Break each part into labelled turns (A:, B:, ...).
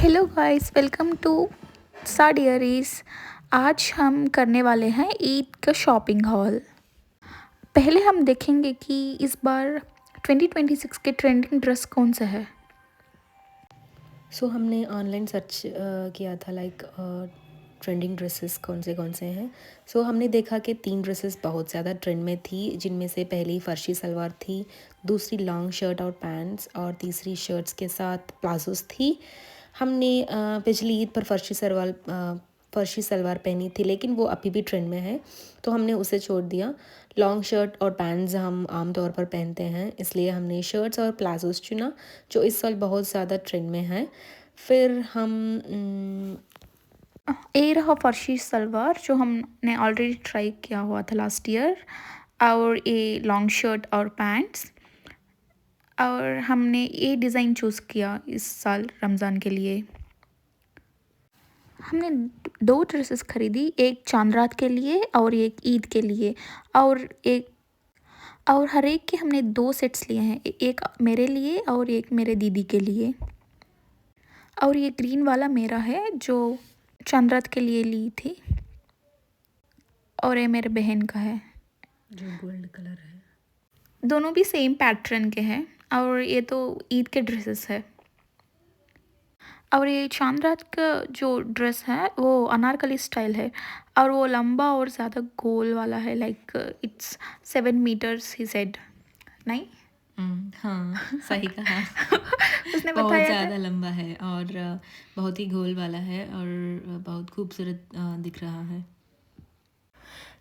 A: Hello guys, welcome to सा डियरीज। आज हम करने वाले हैं ईद का शॉपिंग हॉल। पहले हम देखेंगे कि इस बार 2026 के ट्रेंडिंग ड्रेस कौन सा है।
B: हमने ऑनलाइन सर्च किया था ट्रेंडिंग ड्रेसेस कौन से हैं। हमने देखा कि 3 ड्रेसेस बहुत ज़्यादा ट्रेंड में थी, जिनमें से पहली फ़र्शी सलवार थी, दूसरी लॉन्ग शर्ट और पैंट्स और तीसरी शर्ट्स के साथ प्लाजोस थी। हमने पिछली ईद पर फ़र्शी सलवार पहनी थी, लेकिन वो अभी भी ट्रेंड में है, तो हमने उसे छोड़ दिया। लॉन्ग शर्ट और पैंट्स हम आम तौर पर पहनते हैं, इसलिए हमने शर्ट्स और प्लाजोस चुना जो इस साल बहुत ज़्यादा ट्रेंड में है। फिर हम
A: ये रहा फर्शी सलवार जो हमने ऑलरेडी ट्राई किया हुआ था लास्ट ईयर, और ये लॉन्ग शर्ट और पैंट्स, और हमने ये डिज़ाइन चूज़ किया इस साल रमज़ान के लिए। हमने 2 ड्रेसेस खरीदी, एक चांद रात के लिए और एक ईद के लिए, और हर एक के हमने 2 सेट्स लिए हैं, एक मेरे लिए और एक मेरे दीदी के लिए। और ये ग्रीन वाला मेरा है जो चांद रात के लिए ली थी, और ये मेरे बहन का है
B: जो गोल्ड कलर है।
A: दोनों भी सेम पैटर्न के हैं, और ये तो ईद के ड्रेसेस है। और ये चांद रात का जो ड्रेस है वो अनारकली स्टाइल है, और वो लंबा और ज़्यादा गोल वाला है, लाइक इट्स 7 मीटर्स ही सेड। नहीं
B: हाँ, सही कहा।
A: उसने
B: बहुत
A: बताया
B: ज़्यादा
A: था।
B: लंबा है और बहुत ही गोल वाला है और बहुत खूबसूरत दिख रहा है।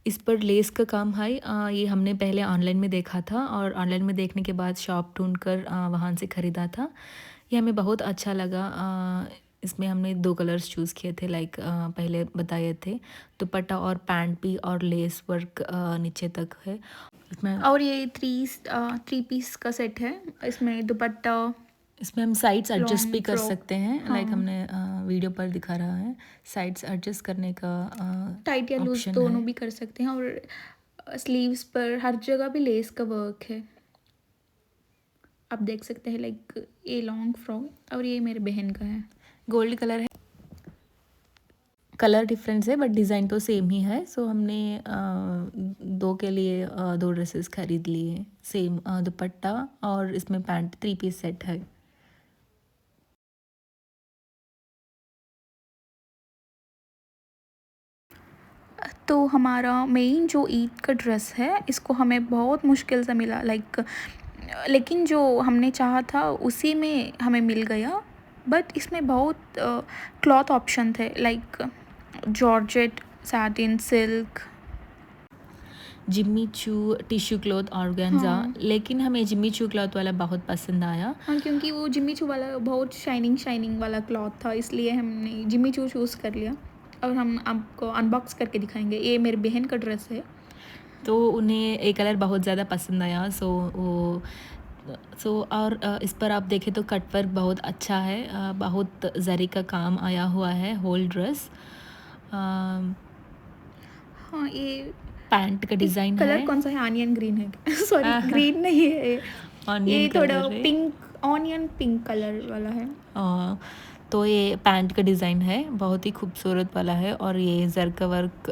B: इस पर लेस का काम है। ये हमने पहले ऑनलाइन में देखा था और ऑनलाइन में देखने के बाद शॉप ढूंढकर वहाँ से ख़रीदा था। ये हमें बहुत अच्छा लगा। इसमें हमने 2 कलर्स चूज़ किए थे, पहले बताए थे। दुपट्टा और पैंट भी और लेस वर्क नीचे तक है इसमें।
A: और ये थ्री पीस का सेट है, इसमें दुपट्टा,
B: इसमें हम साइड्स एडजस्ट भी
A: लॉन्ग
B: कर
A: फ्रॉक।
B: सकते हैं।
A: हाँ,
B: हमने वीडियो पर दिखा रहा है, साइड्स एडजस्ट करने का
A: टाइट या लूज
B: ऑप्शन
A: दोनों
B: है।
A: भी कर सकते हैं, और स्लीव्स पर हर जगह भी लेस का वर्क है, आप देख सकते हैं। लाइक ये लॉन्ग फ्रॉक, और ये मेरे बहन का है,
B: गोल्ड कलर है। कलर डिफरेंस है बट डिज़ाइन तो सेम ही है। हमने 2 के लिए 2 ड्रेसेस खरीद लिए, सेम दुपट्टा और इसमें पैंट 3 पीस सेट है।
A: तो हमारा मेन जो ईद का ड्रेस है, इसको हमें बहुत मुश्किल से मिला, लेकिन जो हमने चाहा था उसी में हमें मिल गया। बट इसमें बहुत क्लॉथ ऑप्शन थे, like georgette, satin, silk.
B: Jimmy चू टिश्यू क्लॉथ ऑर्गेन्जा,
A: हाँ
B: लेकिन हमें जिम्मी चू क्लॉथ वाला बहुत पसंद आया।
A: हाँ, क्योंकि वो जिम्मी चू वाला बहुत शाइनिंग वाला क्लॉथ था, इसलिए हमने जिम्मी चू चूज़ कर लिया। और हम आपको अनबॉक्स करके दिखाएंगे। ये मेरी बहन का ड्रेस है।
B: तो उन्हें ये कलर बहुत ज़्यादा पसंद आया। और इस पर आप देखें तो कट वर्क बहुत अच्छा है। बहुत जरी का काम आया हुआ है होल ड्रेस।
A: हाँ, ये
B: पैंट का डिज़ाइन
A: कलर
B: है।
A: कौन सा है? ऑनियन ग्रीन है सॉरी, ग्रीन नहीं है ये।
B: ऑनियन
A: थोड़ा
B: कलर है।
A: पिंक, ऑनियन पिंक कलर वाला है।
B: तो ये पैंट का डिज़ाइन है, बहुत ही खूबसूरत वाला है। और ये जर का वर्क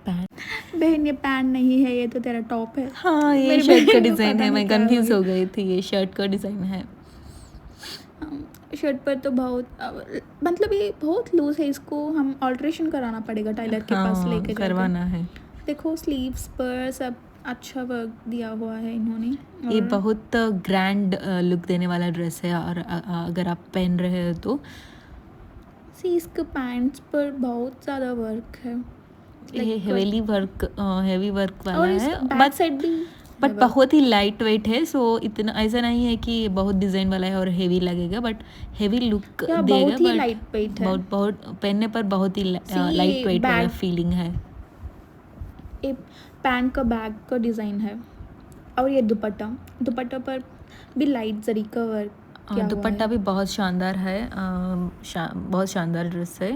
A: बहन, ये पैंट नहीं है, ये तो तेरा टॉप है।
B: हाँ, ये
A: मेरी
B: शर्ट का
A: बहन को
B: डिज़ाइन
A: पता
B: है।
A: नहीं
B: मैं
A: क्या
B: कंफ्यूज
A: गया।
B: हो गई थी, ये शर्ट का डिज़ाइन है।
A: शर्ट पर तो बहुत मतलब ये बहुत लूज है, इसको हम ऑल्ट्रेशन कराना पड़ेगा, टाइलर के पास
B: हाँ,
A: लेके जाके।
B: करवाना है।
A: देखो स्लीव्स पर सब अच्छा वर्क दिया हुआ है इन्होंने।
B: ये
A: और
B: बहुत ग्रैंड लुक देने वाला ड्रेस है, और अगर आप पहन रहे हो तो
A: इसके पैंट्स पर बहुत ज़्यादा वर्क है,
B: ये हेवी वर्क वाला
A: और इस
B: है।
A: बैक साइड भी
B: बट
A: है work।
B: बहुत ही लाइट वेट है। इतना ऐसा नहीं है कि बहुत डिज़ाइन वाला है और हेवी लगेगा, बट हेवी लुक
A: या
B: देगा।
A: बहुत ही
B: बट
A: लाइट वेट है।
B: बहुत पहनने पर बहुत ही लाइट वेट वाला
A: बैग,
B: फीलिंग है।
A: एक पैंट का बैग का डिज़ाइन है। और ये दुपट्टा पर भी लाइट जरी का वर्क किया हुआ
B: दुपट्टा
A: है।
B: भी बहुत शानदार है। बहुत शानदार ड्रेस है।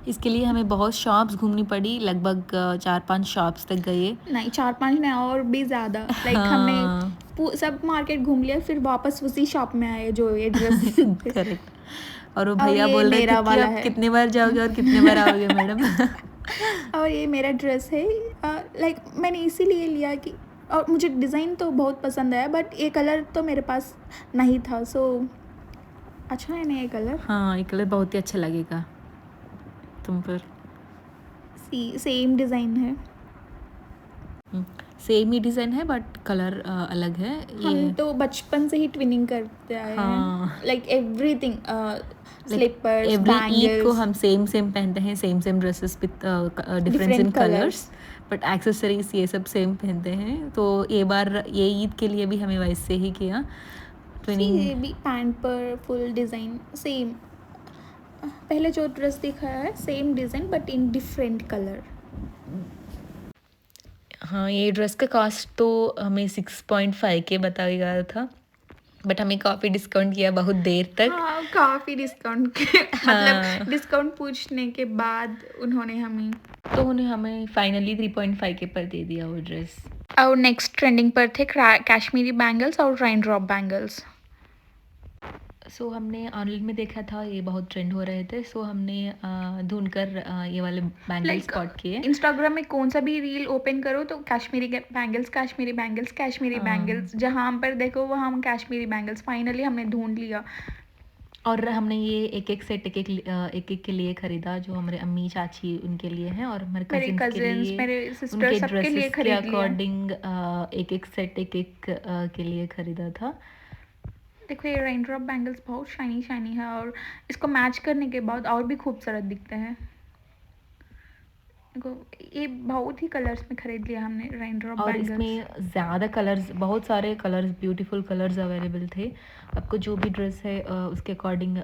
B: इसके लिए हमें बहुत शॉप्स घूमनी पड़ी, लगभग 4-5 शॉप्स तक गए।
A: नहीं 4-5 नहीं और भी ज़्यादा, लाइक हमने
B: हाँ
A: सब मार्केट घूम लिया, फिर वापस उसी शॉप में आए जो ये ड्रेस थे।
B: करेक्ट। और वो
A: और
B: भैया
A: ये
B: बोल रहे थे
A: मेरा
B: कि
A: वाला
B: आप
A: है।
B: कितने बार जाओगे और कितने बार आओगे मैडम।
A: और ये मेरा ड्रेस है, लाइक मैंने इसीलिए लिया कि, और मुझे डिज़ाइन तो बहुत पसंद आया, बट ये कलर तो मेरे पास नहीं था, सो अच्छा है ना ये कलर।
B: हाँ ये कलर बहुत ही अच्छा लगेगा तुम पर।
A: सेम डिज़ाइन है।
B: सेम ही डिज़ाइन है बट कलर अलग है
A: हम
B: ये।
A: तो बचपन से ही ट्विनिंग करते आए
B: हाँ
A: हैं, like everything, slippers,
B: every Eid को
A: बैंगल्स,
B: हम सेम पहनते हैं, same dresses with difference in
A: different
B: colours,
A: colours.
B: But accessories ये सब सेम पहनते हैं। तो ये बार ये ईद के लिए भी हमें वैसे ही किया ट्विनिंग।
A: ये भी पैंट पर फुल डिज़ाइन सेम, पहले जो ड्रेस दिखाया है same design but in different colour.
B: हाँ ये ड्रेस का कॉस्ट तो हमें 6.5 के बताया गया था, बट हमें काफ़ी डिस्काउंट किया बहुत देर तक।
A: हाँ काफ़ी डिस्काउंट के
B: हाँ
A: मतलब डिस्काउंट पूछने के बाद उन्होंने हमें,
B: तो उन्हें हमें फाइनली 3.5 के पर दे दिया वो ड्रेस।
A: और नेक्स्ट ट्रेंडिंग पर थे कश्मीरी बैंगल्स और रेन ड्रॉप बैंगल्स।
B: सो हमने ऑनलाइन में देखा था ये बहुत ट्रेंड हो रहे थे, सो हमने ढूंढकर ये वाले बैंगल स्पॉट किए।
A: इंस्टाग्राम में कौन सा भी रील ओपन करो तो Kashmiri bangles, Kashmiri bangles, Kashmiri bangles, जहाँ पर देखो वहाँ हम कश्मीरी बैंगल्स। फाइनली हमने ढूंढ लिया,
B: और हमने ये एक सेट एक के लिए ख़रीदा, जो हमारे अम्मी चाची उनके लिए हैं और हमारे
A: मेरे
B: कजिन्स के
A: कजिन्स,
B: लिए,
A: मेरे सिस्टर,
B: उनके
A: सबके लिए
B: ड्रेसेस के
A: खरीद लिया।
B: अकॉर्डिंग एक सेट एक के लिए ख़रीदा था।
A: देखो ये रेन ड्रॉप बैंगल्स बहुत शाइनी शाइनी है, और इसको मैच करने के बाद और भी खूबसूरत दिखते हैं। देखो ये बहुत ही कलर्स में खरीद लिया हमने रेन ड्रॉप
B: और
A: बैंगल्स।
B: इसमें ज़्यादा कलर्स, बहुत सारे कलर्स, ब्यूटीफुल कलर्स अवेलेबल थे। आपको जो भी ड्रेस है उसके अकॉर्डिंग।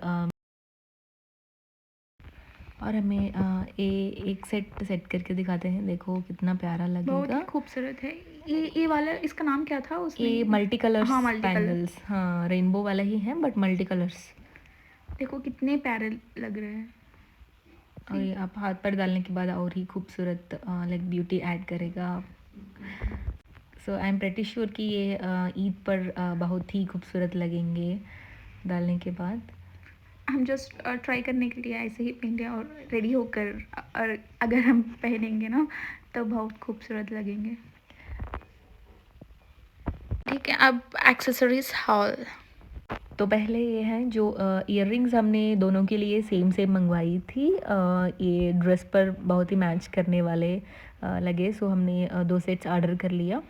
B: और हमें एक सेट करके दिखाते हैं, देखो कितना प्यारा
A: बहुत
B: लगेगा।
A: ही खूबसूरत है। ये वाला, इसका नाम क्या था उसमें?
B: ये मल्टी कलर्स
A: हाँ मल्टी कलर।
B: बैंगल्स, हाँ रेनबो वाला ही है बट मल्टी कलर्स।
A: देखो कितने प्यारे लग रहे हैं।
B: और ये आप हाथ पर डालने के बाद और ही खूबसूरत लाइक ब्यूटी ऐड करेगा। सो आई एम प्रेटी श्योर कि ये ईद पर बहुत ही खूबसूरत लगेंगे डालने के बाद।
A: हम जस्ट ट्राई करने के लिए ऐसे ही पहन लिया और रेडी होकर, और अगर हम पहनेंगे ना तो बहुत खूबसूरत लगेंगे। ठीक है, अब एक्सेसरीज हॉल।
B: तो पहले ये हैं जो इयररिंग्स हमने दोनों के लिए सेम मंगवाई थी। ये ड्रेस पर बहुत ही मैच करने वाले लगे, सो हमने 2 सेट्स ऑर्डर कर लिया।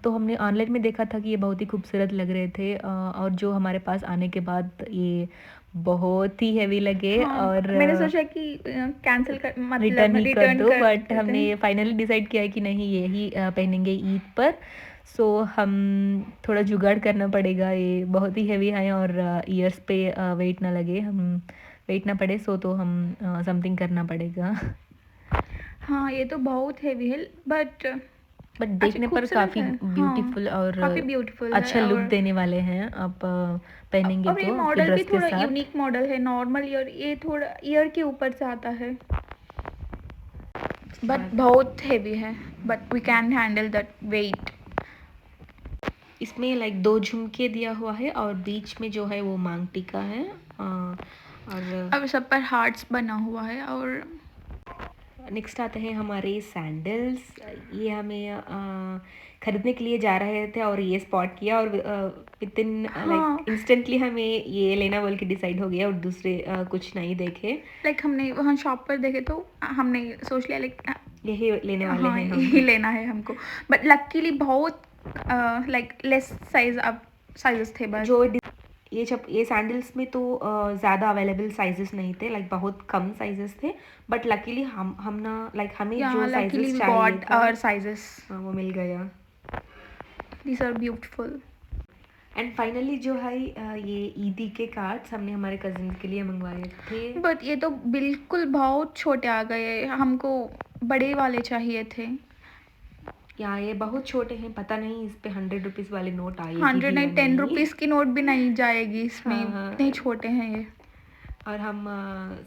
B: तो हमने ऑनलाइन में देखा था कि ये बहुत ही खूबसूरत लग रहे थे, और जो हमारे पास आने के बाद ये बहुत ही हैवी लगे।
A: हाँ,
B: और
A: मैंने सोचा कि कैंसिल कर, मतलब
B: रिटर्न ही कर दो, बट
A: देते
B: हमने
A: हैं।
B: फाइनली डिसाइड किया कि नहीं यही पहनेंगे ईद पर। सो हम थोड़ा जुगाड़ करना पड़ेगा, ये बहुत ही हैवी है और ईयर्स पे वेट ना लगे, हम वेट ना पड़े, सो तो हम समथिंग करना पड़ेगा।
A: हाँ ये तो बहुत हैवी है, बट
B: देखने पर काफ़ी ब्यूटीफुल और
A: काफ़ी ब्यूटीफुल
B: अच्छा
A: है।
B: लुक
A: और
B: देने वाले हैं आप पहनेंगे
A: और ये
B: तो आपके
A: मॉडल भी
B: ड्रेस के
A: थोड़ा
B: साथ।
A: यूनिक मॉडल है, नॉर्मल ईयर, ये थोड़ा ईयर के ऊपर से आता है, बट बहुत हैवी है, but we can handle that weight.
B: इसमें लाइक 2 झुमके दिया हुआ है और बीच में जो है वो मांग टीका है। और
A: अब सब पर हार्ट्स बना हुआ है। और
B: नेक्स्ट आते हैं हमारे सैंडल्स। ये हमें खरीदने के लिए जा रहे थे और ये स्पॉट किया, और विद इन लाइक इंस्टेंटली हमें ये लेना बोल के डिसाइड हो गया, और दूसरे कुछ नहीं देखे।
A: लाइक हमने वहाँ शॉप पर देखे तो हमने सोच लिया लाइक
B: यही लेने वाले हैं हम।
A: यही लेना है हमको, बट लकीली बहुत लाइक लेस साइजेस थे बस।
B: जो ये सैंडल्स में तो ज़्यादा अवेलेबल साइजेस नहीं थे, लाइक बहुत कम साइजेस थे, बट लकीली हम ना लाइक हमें जो साइजेस चाहिए था
A: और साइजेस
B: वो मिल गया।
A: These are beautiful.
B: And finally जो है ये ईदी के कार्ड्स हमने हमारे कजिन के लिए मंगवाए थे,
A: बट ये तो बिल्कुल बहुत छोटे आ गए, हमको बड़े वाले चाहिए थे।
B: या ये बहुत छोटे हैं, पता नहीं इस पे 100 रुपीज़ वाले नोट आएगी
A: 100 नहीं, 10 रुपीज़ की नोट भी नहीं जाएगी इसमें।
B: हाँ।
A: इतने छोटे हैं ये।
B: और हम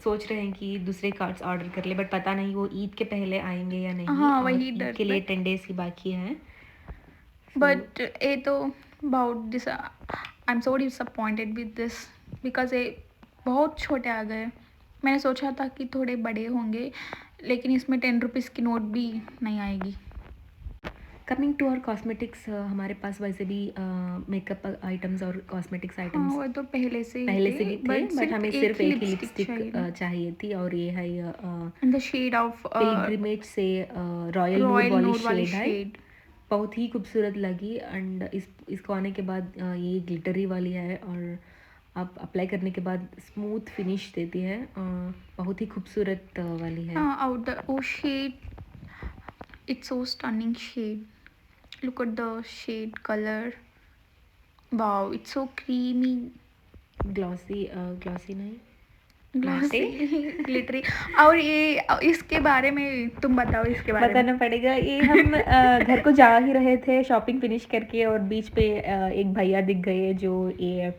B: सोच रहे हैं कि दूसरे कार्ड्स ऑर्डर कर ले, बट पता नहीं वो ईद के पहले आएंगे या नहीं।
A: हाँ,
B: और
A: वही
B: ईद
A: डर
B: के लिए
A: बट
B: 10 डेज ही बाकी हैं।
A: बट ये तो बहुत this I am so disappointed with this because ये बहुत छोटे आ गए। मैंने सोचा था कि थोड़े बड़े होंगे, लेकिन इसमें 10 रुपीज़ की नोट भी नहीं आएगी।
B: कमिंग टू आवर कॉस्मेटिक्स, हमारे पास वैसे भी मेकअप आइटम्स और कॉस्मेटिक्स
A: हाँ,
B: आइटम्स
A: वो तो पहले से
B: पहले
A: ही
B: से भी
A: थे,
B: थे,
A: बट
B: बट हमें
A: सिर्फ
B: सिर्फ एक ही
A: लिपस्टिक
B: लिपस्टिक
A: चाहिए था
B: चाहिए थी, और ये है
A: in the shade of
B: pilgrimage से रॉयल नूड
A: रॉयल
B: वाली
A: नोट वाली
B: शेड है।
A: शेड।
B: बहुत ही खूबसूरत लगी। एंड इसको आने के बाद ये ग्लिटरी वाली है, और आप अप्लाई करने के बाद स्मूथ फिनिश देती है। बहुत ही खूबसूरत वाली है।
A: हाँ, out the O shade, it's so stunning shade. Look at the shade colour, wow, it's so creamy,
B: glossy नहीं,
A: ग्लॉसी,
B: मैटे।
A: ग्लिटरी। और ये इसके बारे में तुम बताओ, इसके बारे में।
B: बताना पड़ेगा। ये हम घर को जा ही रहे थे शॉपिंग फिनिश करके, और बीच पे एक भैया दिख गए जो ये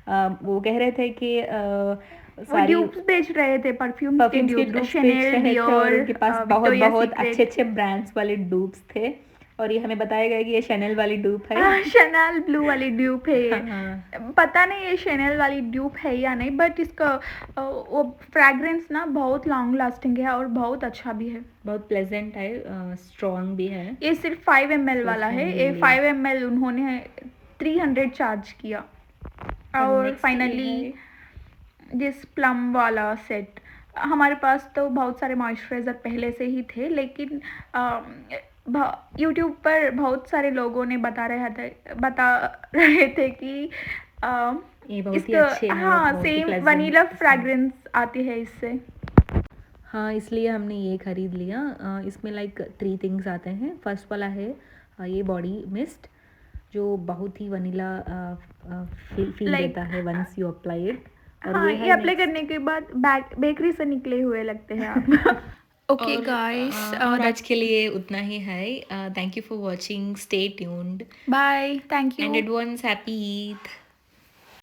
B: वो कह रहे थे कि
A: वो
B: सारी
A: ड्यूप्स बेच रहे थे, परफ्यूम्स के
B: परफ्यूम्स के
A: ड्यूप्स,
B: ड्यूप्स बेच
A: शनेल,
B: रहे थे, और
A: डियोर,
B: उनके पास बहुत
A: विक्टोरिया
B: बहुत अच्छे
A: सीक्रेट।
B: अच्छे ब्रांड्स वाले डूप्स थे। और ये हमें बताया गया कि ये शनेल वाली डूप है।
A: शनेल ब्लू वाली ड्यूप है ये।
B: हाँ,
A: पता नहीं ये शनेल वाली ड्यूप है या नहीं, बट इसका वो फ्रैग्रेंस ना बहुत लॉन्ग लास्टिंग है और बहुत अच्छा भी है,
B: बहुत प्लेजेंट है, स्ट्रॉन्ग भी है।
A: ये सिर्फ 5 ml वाला है। ये 5 ml उन्होंने 300 चार्ज किया। और फाइनली जिस प्लम वाला सेट, हमारे पास तो बहुत सारे मॉइस्चराइज़र पहले से ही थे, लेकिन यूट्यूब पर बहुत सारे लोगों ने बता रहे थे कि
B: ये बहुत ही
A: इसका
B: अच्छे हैं,
A: हाँ
B: बहुत ही
A: same
B: pleasant
A: vanilla
B: smell।
A: Fragrance आती है इससे।
B: हाँ, इसलिए हमने ये ख़रीद लिया। इसमें लाइक 3 थिंग्स आते हैं। फर्स्ट वाला है ये बॉडी मिस्ट, जो बहुत ही वनीला फील
A: Like,
B: देता है वंस यू अप्लाई इट। और
A: हाँ,
B: ये
A: ये
B: है
A: अप्लाई करने के बाद बेकरी से निकले हुए लगते हैं आप। ओके गाइस,
B: और आज के लिए उतना ही है। Thank you for watching, stay tuned
A: bye, thank
B: and
A: you.
B: Advance happy Eid.